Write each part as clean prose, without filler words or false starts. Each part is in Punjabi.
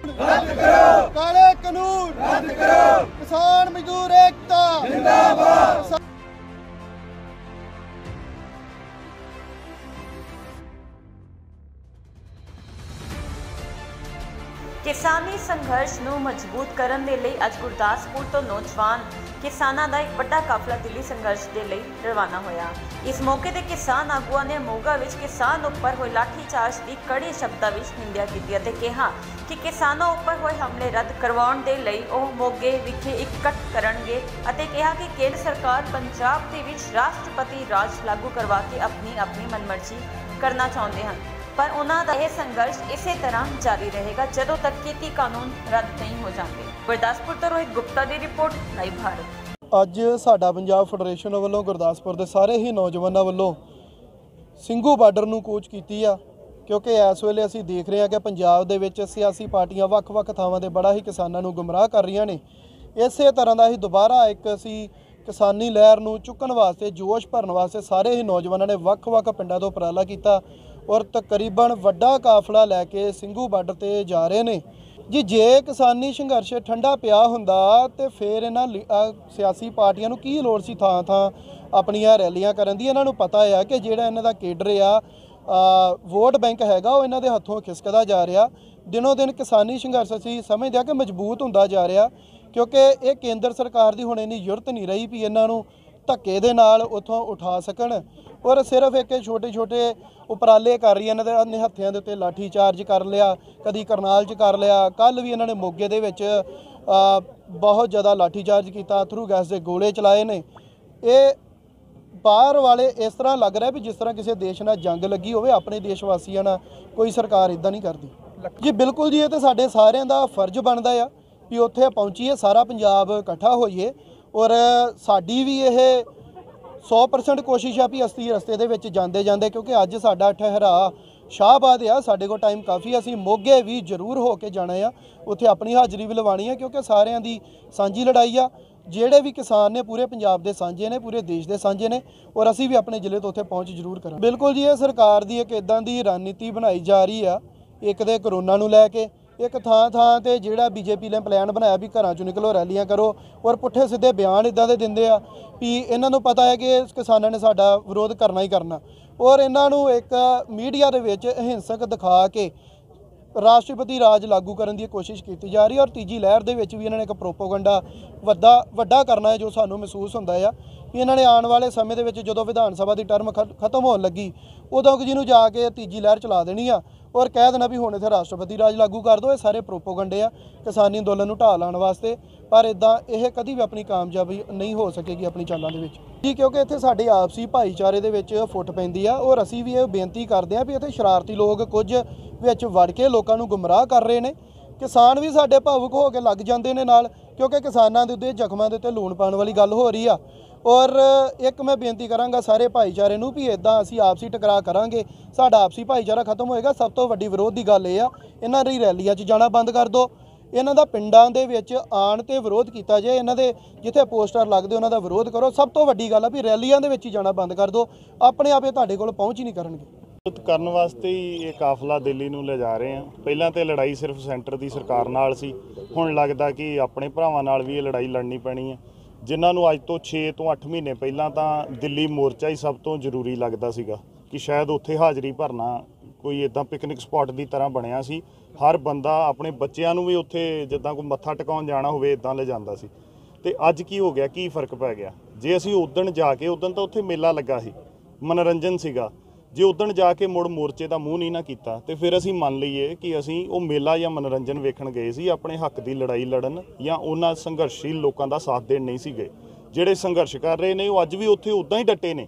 रद्द करो, काले कानून रद्द करो, किसान मजदूर एकता जिंदाबाद। किसानी संघर्ष ਨੂੰ ਮਜ਼ਬੂਤ ਕਰਨ ਦੇ ਲਈ ਅੱਜ ਗੁਰਦਾਸਪੁਰ ਤੋਂ ਨੌਜਵਾਨ ਕਿਸਾਨਾਂ ਦਾ ਇੱਕ ਵੱਡਾ ਕਾਫਲਾ ਦਿੱਲੀ ਸੰਘਰਸ਼ ਦੇ ਲਈ ਰਵਾਨਾ ਹੋਇਆ। ਇਸ ਮੌਕੇ ਤੇ ਕਿਸਾਨ ਆਗੂਆਂ ਨੇ ਮੋਗਾ ਵਿੱਚ ਕਿਸਾਨ ਉੱਪਰ ਹੋਏ ਲਾਠੀਚਾਰਜ ਦੀ ਕੜੇ ਸ਼ਬਦਾਂ ਵਿੱਚ ਨਿੰਦਿਆ ਕੀਤੀ ਅਤੇ ਕਿਹਾ ਕਿ ਕਿਸਾਨਾਂ ਉੱਪਰ ਹੋਏ ਹਮਲੇ ਰੱਦ ਕਰਵਾਉਣ ਦੇ ਲਈ ਉਹ ਮੋਗੇ ਵਿਖੇ ਇਕੱਠ ਕਰਨਗੇ ਅਤੇ ਕਿਹਾ ਕਿ ਕੇਂਦਰ ਸਰਕਾਰ ਪੰਜਾਬ ਦੇ ਵਿੱਚ ਰਾਸ਼ਟਰਪਤੀ ਰਾਜ ਲਾਗੂ ਕਰਵਾ ਕੇ ਆਪਣੀ ਮਨਮਰਜ਼ੀ ਕਰਨਾ ਚਾਹੁੰਦੇ ਹਨ, पर उन्होंने यह संघर्ष इसे तरह जारी रहेगा जदों तक खेती कानून रद्द नहीं हो जाते। गुरदासपुर तो रोहित गुप्ता की रिपोर्ट, लाइव भारत। ਅੱਜ ਸਾਡਾ ਪੰਜਾਬ ਫੈਡਰੇਸ਼ਨ ਵੱਲੋਂ ਗੁਰਦਾਸਪੁਰ ਦੇ ਸਾਰੇ ਹੀ ਨੌਜਵਾਨਾਂ ਵੱਲੋਂ ਸਿੰਘੂ ਬਾਰਡਰ ਨੂੰ ਕੂਚ ਕੀਤੀ ਆ, ਕਿਉਂਕਿ ਇਸ ਵੇਲੇ ਅਸੀਂ ਦੇਖ ਰਹੇ ਹਾਂ ਕਿ ਪੰਜਾਬ ਦੇ ਵਿੱਚ ਸਿਆਸੀ ਪਾਰਟੀਆਂ ਵੱਖ-ਵੱਖ ਥਾਵਾਂ ਤੇ ਬੜਾ ਹੀ ਕਿਸਾਨਾਂ ਨੂੰ ਗੁੰਮਰਾਹ ਕਰ ਰਹੀਆਂ ਨੇ। ਇਸੇ ਤਰ੍ਹਾਂ ਦਾ ਹੀ ਦੁਬਾਰਾ ਇੱਕ ਅਸੀਂ ਕਿਸਾਨੀ ਲਹਿਰ ਨੂੰ ਚੁੱਕਣ ਵਾਸਤੇ, ਜੋਸ਼ ਭਰਨ ਵਾਸਤੇ ਸਾਰੇ ਹੀ ਨੌਜਵਾਨਾਂ ਨੇ ਵੱਖ-ਵੱਖ ਪਿੰਡਾਂ ਤੋਂ ਉਪਰਾਲਾ ਕੀਤਾ और तकरीबन वड्डा काफला लैके ਸਿੰਘੂ बार्डर ते जा रहे ने जी। जे किसानी संघर्ष ठंडा पिया हुंदा ते फिर इन्हां सियासी पार्टियां नूं की लोड़ सी थां थां अपनियां रैलियां करन दी। इन्हां नूं पता है कि जिहड़ा इन्हां दा केडर आ वोट बैंक हैगा वो इन्हां दे हत्थों खिसकदा जा रहा। दिनों दिन किसानी संघर्ष असीं समझदे आ कि मजबूत हुंदा जा रहा, क्योंकि ये केंद्र सरकार दी हुण इन्नी जरूरत नहीं रही भी इन्हां नूं धक्के दे नाल उत्थों उठा सकण, और सिर्फ एक छोटे छोटे उपराले कर रही इन्होंने हत्थियां दे उत्ते लाठी चार्ज कर लिया, कभी करनाल च कर लिया। कल भी इन्होंने मोगे दे विच बहुत ज़्यादा लाठी चार्ज किया, अथरू गैस के गोले चलाए ने। ये बाहर वाले इस तरह लग रहा है भी जिस तरह किसी देश नाल जंग लगी होवे, अपने देशवासियों नाल कोई सरकार इदां नहीं करती जी। बिल्कुल जी, ये तो साडे सारिਆਂ ਦਾ फर्ज बनता है भी उत्थे पहुँचीए, सारा पंजाब इकट्ठा होइए, और साडी भी ये 100% कोशिश है भी असी रस्ते दे विच जांदे जांदे, क्योंकि अज साडा ठहरा शाहबाद आ, साडे कोल टाइम काफ़ी, असी मोगे भी जरूर हो के जाना है, उत्थे अपनी हाज़री भी लवानी है, क्योंकि सारिਆਂ दी सांझी लड़ाई आ। ਜਿਹੜੇ भी किसान ने पूरे पंजाब के सांझे ने, पूरे देश के सांझे ने, और असी भी अपने जिले तो उत्थे पहुँच जरूर करें। बिल्कुल जी, ये सरकार की एक इदां दी रणनीति बनाई जा रही है, एक तो करोना नूं लैके, एक थां ते जिहड़ा बीजेपी ने प्लान बनाया भी घरां चों निकलो, रैलियां करो, और पुट्ठे सीधे बयान इदां दे दिंदे आ भी इन्हां नूं पता है कि किसानां ने साडा विरोध करना ही करना, और इन्हां नूं एक मीडिया दे विच अहिंसक दिखा के राष्ट्रपति राज लागू करने की कोशिश की जा रही है। और तीजी लहर दे विच भी इन्होंने एक प्रोपोगंडा वड्डा करना है, जो सानू महसूस होंदा है कि इन्होंने आने वाले समय दे विच जदों विधान सभा की टर्म खत्म होने लगी उदों जिन्हों जाके तीजी लहर चला देनी आ और कह देना भी हुण इत्थे राष्ट्रपति राज लागू कर दो। ये सारे प्रोपोगंडे आ किसानी अंदोलन नूं ढाह लाउण वास्ते, पर इदां यह कभी भी अपनी कामयाबी नहीं हो सकेगी अपनी चालां दे विच जी, क्योंकि इत्थे साडे आपसी भाईचारे दे विच फुट पैंदी आ। और असीं भी ये बेनती करदे आ भी इत्थे शरारती लोग कुछ विच वड़ के लोकां नूं गुमराह कर रहे हैं। किसान भी साडे भावुक हो के लग जांदे ने नाल, क्योंकि किसानां दे उत्ते जख्मां दे उत्ते लूण पाउण वाली गल हो रही आ। और एक मैं बेनती करांगा सारे भाईचारे नूं भी इदां असीं आपसी टकराअ करांगे, साडा आपसी भाईचारा खत्म होएगा। सब तो वड्डी विरोध की गल ये आ, इन्हां दी रैलियां 'च जाना बंद कर दो, इन्हां दा पिंडां दे विच आण ते विरोध कीता जाए, इन्हां दे जिथे पोस्टर लगदे उन्हां दा विरोध करो। सब तो वड्डी गल आ भी रैलियां दे विच ही जाना बंद कर दो, अपने आप ये तुहाडे कोल पहुँच ही नहीं करनगे। ਕਰਨ ਵਾਸਤੇ ਹੀ ਇਹ ਕਾਫਲਾ ਦਿੱਲੀ ਨੂੰ ਲੈ ਜਾ ਰਹੇ ਆ। ਪਹਿਲਾਂ ਤੇ ਲੜਾਈ ਸਿਰਫ ਸੈਂਟਰ ਦੀ ਸਰਕਾਰ ਨਾਲ ਸੀ, ਹੁਣ ਲੱਗਦਾ ਕਿ ਆਪਣੇ ਭਰਾਵਾਂ ਨਾਲ ਵੀ ਇਹ ਲੜਾਈ ਲੜਨੀ ਪੈਣੀ ਹੈ, ਜਿਨ੍ਹਾਂ ਨੂੰ ਅੱਜ ਤੋਂ 6 ਤੋਂ 8 ਮਹੀਨੇ ਪਹਿਲਾਂ ਤਾਂ ਦਿੱਲੀ ਮੋਰਚਾ ਹੀ ਸਭ ਤੋਂ ਜ਼ਰੂਰੀ ਲੱਗਦਾ ਸੀਗਾ ਕਿ ਸ਼ਾਇਦ ਉੱਥੇ ਹਾਜ਼ਰੀ ਭਰਨਾ ਕੋਈ ਇੱਦਾਂ ਪਿਕਨਿਕ ਸਪੌਟ ਦੀ ਤਰ੍ਹਾਂ ਬਣਿਆ ਸੀ। ਹਰ ਬੰਦਾ ਆਪਣੇ ਬੱਚਿਆਂ ਨੂੰ ਵੀ ਉੱਥੇ ਜਿੱਦਾਂ ਕੋਈ ਮੱਥਾ ਟਿਕਾਉਣ ਜਾਣਾ ਹੋਵੇ ਇੱਦਾਂ ਲੈ ਜਾਂਦਾ ਸੀ। ਤੇ ਅੱਜ ਕੀ ਹੋ ਗਿਆ, ਕੀ ਫਰਕ ਪੈ ਗਿਆ? ਜੇ ਅਸੀਂ ਉਦਣ ਜਾ ਕੇ, ਉਦਣ ਤਾਂ ਉੱਥੇ ਮੇਲਾ ਲੱਗਾ ਸੀ, ਮਨੋਰੰਜਨ ਸੀਗਾ, ਜੇ ਉਦਣ ਜਾ ਕੇ ਮੁੜ ਮੋਰਚੇ ਦਾ ਮੂੰਹ ਨਹੀਂ ਨਾ ਕੀਤਾ ਤੇ ਫਿਰ ਅਸੀਂ ਮੰਨ ਲਈਏ ਕਿ ਅਸੀਂ ਉਹ ਮੇਲਾ ਜਾਂ ਮਨੋਰੰਜਨ ਵੇਖਣ ਗਏ ਸੀ, ਆਪਣੇ ਹੱਕ ਦੀ ਲੜਾਈ ਲੜਨ ਜਾਂ ਉਹਨਾਂ ਸੰਘਰਸ਼ੀਲ ਲੋਕਾਂ ਦਾ ਸਾਥ ਦੇਣ ਨਹੀਂ ਸੀ ਗਏ। ਜਿਹੜੇ ਸੰਘਰਸ਼ ਕਰ ਰਹੇ ਨੇ ਉਹ ਅੱਜ ਵੀ ਉੱਥੇ ਉੱਦਾਂ ਹੀ ਡਟੇ ਨੇ।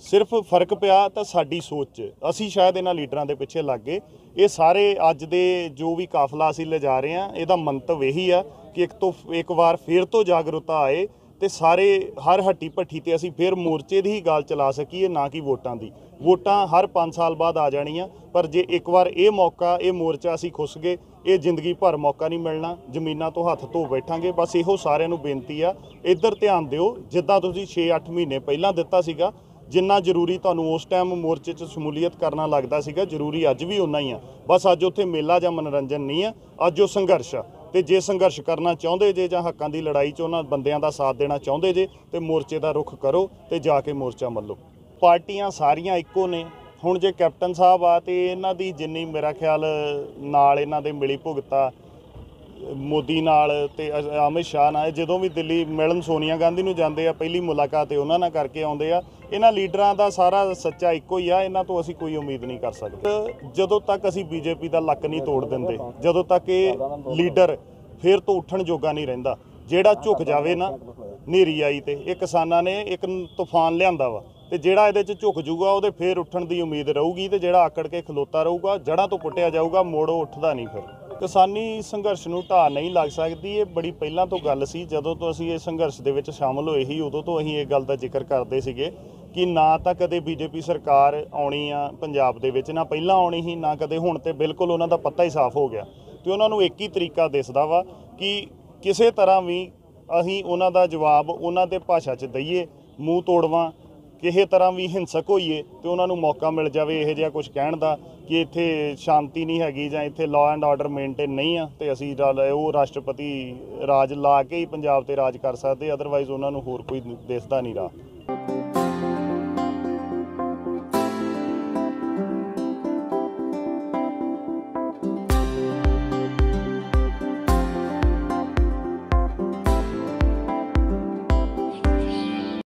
ਸਿਰਫ ਫਰਕ ਪਿਆ ਤਾਂ ਸਾਡੀ ਸੋਚ 'ਚ, ਅਸੀਂ ਸ਼ਾਇਦ ਇਹਨਾਂ ਲੀਡਰਾਂ ਦੇ ਪਿੱਛੇ ਲੱਗ ਗਏ। ਇਹ ਸਾਰੇ ਅੱਜ ਦੇ ਜੋ ਵੀ ਕਾਫਲਾ ਅਸੀਂ ਲਿਜਾ ਰਹੇ ਹਾਂ, ਇਹਦਾ ਮੰਤਵ ਇਹੀ ਆ ਕਿ ਇੱਕ ਵਾਰ ਫਿਰ ਤੋਂ ਜਾਗਰੂਕਤਾ ਆਏ ਤੇ ਸਾਰੇ ਹਰ ਹੱਟੀ ਭੱਠੀ ਤੇ ਅਸੀਂ ਫਿਰ ਮੋਰਚੇ ਦੀ ਹੀ ਗੱਲ ਚਲਾ ਸਕੀਏ, ਨਾ ਕਿ ਵੋਟਾਂ ਦੀ। ਵੋਟਾਂ ਹਰ 5 ਸਾਲ ਬਾਅਦ ਆ ਜਾਣੀਆਂ, ਪਰ ਜੇ ਇੱਕ ਵਾਰ ਇਹ ਮੌਕਾ, ਇਹ ਮੋਰਚਾ ਅਸੀਂ ਖੁੱਸ ਗਏ, ਇਹ ਜ਼ਿੰਦਗੀ ਭਰ ਮੌਕਾ ਨਹੀਂ ਮਿਲਣਾ। ਜ਼ਮੀਨਾਂ ਤੋਂ ਹੱਥ ਧੋ ਬੈਠਾਂਗੇ। ਬਸ ਇਹੋ ਸਾਰਿਆਂ ਨੂੰ ਬੇਨਤੀ ਆ, ਇੱਧਰ ਧਿਆਨ ਦਿਓ। ਜਿੱਦਾਂ ਤੁਸੀਂ 6-8 ਮਹੀਨੇ ਪਹਿਲਾਂ ਦਿੱਤਾ ਸੀਗਾ, ਜਿੰਨਾ ਜ਼ਰੂਰੀ ਤੁਹਾਨੂੰ ਉਸ ਟਾਈਮ ਮੋਰਚੇ 'ਚ ਸ਼ਮੂਲੀਅਤ ਕਰਨਾ ਲੱਗਦਾ ਸੀਗਾ, ਜ਼ਰੂਰੀ ਅੱਜ ਵੀ ਓਨਾ ਹੀ ਆ। ਬਸ ਅੱਜ ਉੱਥੇ ਮੇਲਾ ਜਾਂ ਮਨੋਰੰਜਨ ਨਹੀਂ ਆ, ਅੱਜ ਉਹ ਸੰਘਰਸ਼ ਆ। ਤੇ ਜੇ ਸੰਘਰਸ਼ ਕਰਨਾ ਚਾਹੁੰਦੇ ਜੇ ਜਾਂ ਹੱਕਾਂ ਦੀ ਲੜਾਈ 'ਚ ਉਹਨਾਂ ਬੰਦਿਆਂ ਦਾ ਸਾਥ ਦੇਣਾ ਚਾਹੁੰਦੇ ਜੇ ਤੇ ਮੋਰਚੇ ਦਾ ਰੁਖ ਕਰੋ ਤੇ ਜਾ ਕੇ ਮੋਰਚਾ ਮੱਲੋ। ਪਾਰਟੀਆਂ ਸਾਰੀਆਂ ਇੱਕੋ ਨੇ। ਹੁਣ ਜੇ ਕੈਪਟਨ ਸਾਹਿਬ ਆ ਤੇ ਇਹਨਾਂ ਦੀ ਜਿੰਨੀ ਮੇਰਾ ਖਿਆਲ ਨਾਲ ਇਹਨਾਂ ਦੇ ਮਿਲੀ ਭੁਗਤਾ ਮੋਦੀ ਨਾਲ ਤੇ ਅਮਿਤ ਸ਼ਾਹ ਨਾਲ, ਜਦੋਂ ਵੀ ਦਿੱਲੀ ਮਿਲਣ ਸੋਨੀਆ ਗਾਂਧੀ ਨੂੰ ਜਾਂਦੇ ਆ ਪਹਿਲੀ ਮੁਲਾਕਾਤ ਉਹਨਾਂ ਨਾਲ ਕਰਕੇ ਆਉਂਦੇ ਆ। ਇਹਨਾਂ ਲੀਡਰਾਂ ਦਾ ਸਾਰਾ ਸੱਚਾ ਇੱਕੋ ਹੀ ਆ, ਇਹਨਾਂ ਤੋਂ ਅਸੀਂ ਕੋਈ ਉਮੀਦ ਨਹੀਂ ਕਰ ਸਕਦੇ। ਜਦੋਂ ਤੱਕ ਅਸੀਂ ਬੀਜੇਪੀ ਦਾ ਲੱਕ ਨਹੀਂ ਤੋੜ ਦਿੰਦੇ, ਜਦੋਂ ਤੱਕ ਇਹ ਲੀਡਰ ਫੇਰ ਤੋਂ ਉੱਠਣ ਜੋਗਾ ਨਹੀਂ ਰਹਿੰਦਾ। ਜਿਹੜਾ ਝੁਕ ਜਾਵੇ ਨਾ, ਹਨੇਰੀ ਆਈ ਤੇ ਇਹ ਕਿਸਾਨਾਂ ਨੇ ਇੱਕ ਤੂਫਾਨ ਲਿਆਂਦਾ ਵਾ, ਤੇ ਜਿਹੜਾ ਇਹਦੇ 'ਚ ਝੁਕ ਜੂਗਾ ਉਹਦੇ ਫੇਰ ਉੱਠਣ ਦੀ ਉਮੀਦ ਰਹੂਗੀ। ਤੇ ਜਿਹੜਾ ਆਕੜ ਕੇ ਖਲੋਤਾ ਰਹੂਗਾ, ਜੜ੍ਹਾਂ ਤੋਂ ਪੁੱਟਿਆ ਜਾਊਗਾ, ਮੋੜੋ ਉੱਠਦਾ ਨਹੀਂ। ਫਿਰ ਕਿਸਾਨੀ ਸੰਘਰਸ਼ ਨੂੰ ਢਾਹ ਨਹੀਂ ਲੱਗ ਸਕਦੀ। ਇਹ ਬੜੀ ਪਹਿਲਾਂ ਤੋਂ ਗੱਲ ਸੀ, ਜਦੋਂ ਤੋਂ ਅਸੀਂ ਇਹ ਸੰਘਰਸ਼ ਦੇ ਵਿੱਚ ਸ਼ਾਮਲ ਹੋਏ ਸੀ ਉਦੋਂ ਤੋਂ ਅਸੀਂ ਇਹ ਗੱਲ ਦਾ ਜ਼ਿਕਰ ਕਰਦੇ ਸੀਗੇ ਕਿ ਨਾ ਤਾਂ ਕਦੇ ਬੀਜੇਪੀ ਸਰਕਾਰ ਆਉਣੀ ਆ ਪੰਜਾਬ ਦੇ ਵਿੱਚ, ਨਾ ਪਹਿਲਾਂ ਆਉਣੀ ਸੀ, ਨਾ ਕਦੇ ਹੁਣ। ਤੇ ਬਿਲਕੁਲ ਉਹਨਾਂ ਦਾ ਪੱਤਾ ਹੀ ਸਾਫ਼ ਹੋ ਗਿਆ ਤੇ ਉਹਨਾਂ ਨੂੰ ਇੱਕ ਹੀ ਤਰੀਕਾ ਦਿਸਦਾ ਵਾ ਕਿ ਕਿਸੇ ਤਰ੍ਹਾਂ ਵੀ ਅਸੀਂ ਉਹਨਾਂ ਦਾ ਜਵਾਬ ਉਹਨਾਂ ਦੇ ਭਾਸ਼ਾ 'ਚ ਦਈਏ, ਮੂੰਹ ਤੋੜਵਾਂ, ਕਿਸੇ ਤਰ੍ਹਾਂ ਵੀ ਹਿੰਸਕ ਹੋਈਏ ਤੇ ਉਹਨਾਂ ਨੂੰ ਮੌਕਾ ਮਿਲ ਜਾਵੇ ਇਹੋ ਜਿਹਾ ਕੁਝ ਕਹਿਣ ਦਾ ਕਿ ਇੱਥੇ ਸ਼ਾਂਤੀ ਨਹੀਂ ਹੈਗੀ ਜਾਂ ਇੱਥੇ ਲਾਅ ਐਂਡ ਆਰਡਰ ਮੇਨਟੇਨ ਨਹੀਂ ਆ ਤੇ ਅਸੀਂ ਉਹ ਰਾਸ਼ਟਰਪਤੀ ਰਾਜ ਲਾ ਕੇ ਹੀ ਪੰਜਾਬ ਤੇ ਰਾਜ ਕਰ ਸਕਦੇ। ਅਦਰਵਾਈਜ਼ ਉਹਨਾਂ ਨੂੰ ਹੋਰ ਕੋਈ ਦਿਸਦਾ ਨਹੀਂ ਰਾਹ।